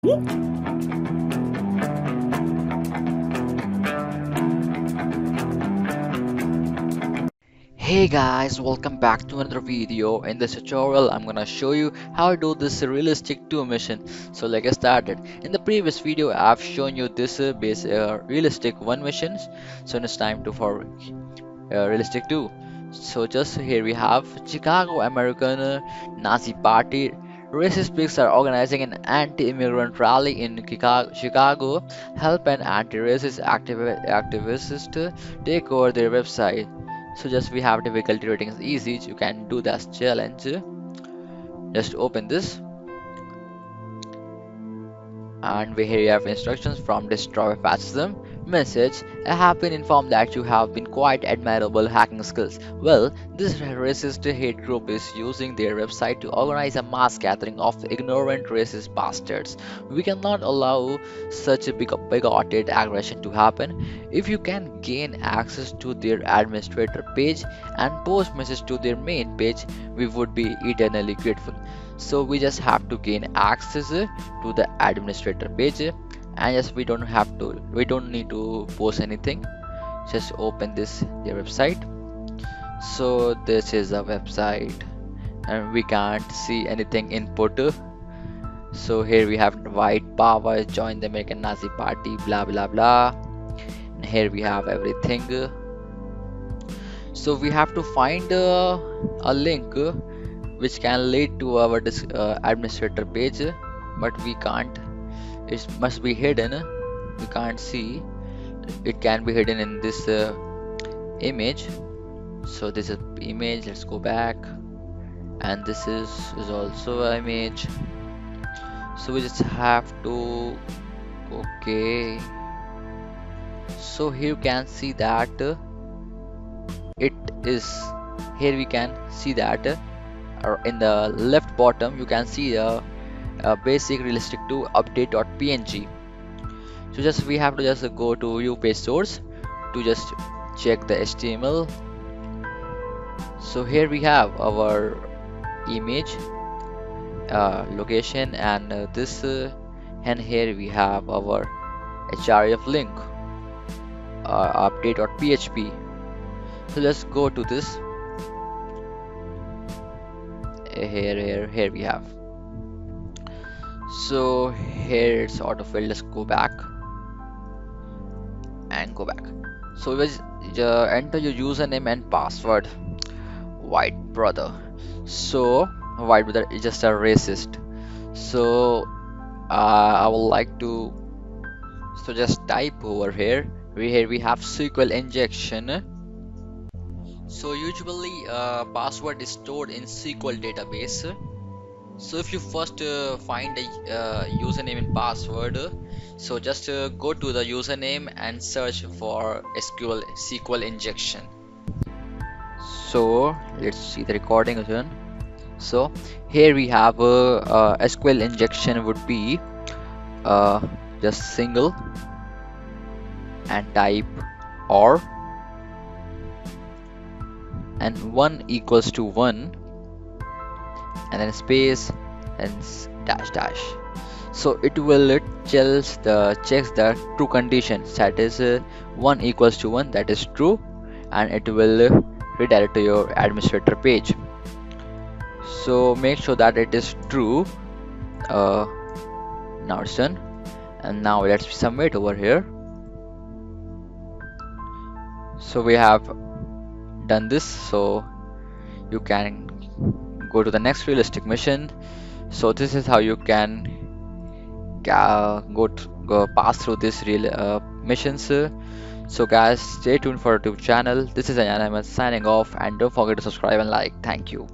Hey guys, welcome back to another video. In this tutorial, I'm gonna show you how to do this realistic 2 mission. So let's get started. In the previous video, I've shown you this realistic 1 missions. So it's time to for realistic 2. So just here we have Chicago American Nazi Party. Racist pigs are organizing an anti-immigrant rally in Chicago. Help an anti-racist activists to take over their website. So just we have difficulty rating is easy. You can do that challenge. Just open this, and we here you have instructions from destroy fascism. Message: I have been informed that you have been quite admirable hacking skills. Well, this racist hate group is using their website to organize a mass gathering of ignorant racist bastards. We cannot allow such a bigoted aggression to happen. If you can gain access to their administrator page and post message to their main page, we would be eternally grateful. So we just have to gain access to the administrator page, and yes, we don't need to post anything. Just open this their website. So this is a website, and we can't see anything input. So here we have white power, join the American Nazi Party, blah blah blah, and here we have everything. So we have to find a link which can lead to our administrator page, but we can't. It must be hidden. We can't see. It can be hidden in this image. So this is image. Let's go back, and this is also an image. So we just have to, okay. So here you can see that it is, here we can see that or in the left bottom you can see a basic realistic to update.png. So just we have to just go to view page source to just check the HTML. So here we have our image, location, and this and here we have our href link, update.php. So let's go to this. Here we have. So here it's autofill. Let's go back and go back. So we enter your username and password. White brother. So white brother is just a racist. So I would like to, so just type over here. Here we have SQL injection. So usually password is stored in SQL database. So if you first find a username and password, so just go to the username and search for SQL injection. So let's see the recording again. So here we have SQL injection would be just single and type or and 1 equals to 1 and then space and dash dash. So it will checks the true conditions, that is 1 equals to 1, that is true, and it will redirect to your administrator page. So make sure that it is true. Now it's done, and now let's submit over here. So we have done this, so you can go to the next realistic mission. So this is how you can go pass through this real missions. So guys, stay tuned for our YouTube channel. This is Ahmad signing off, and don't forget to subscribe and like. Thank you.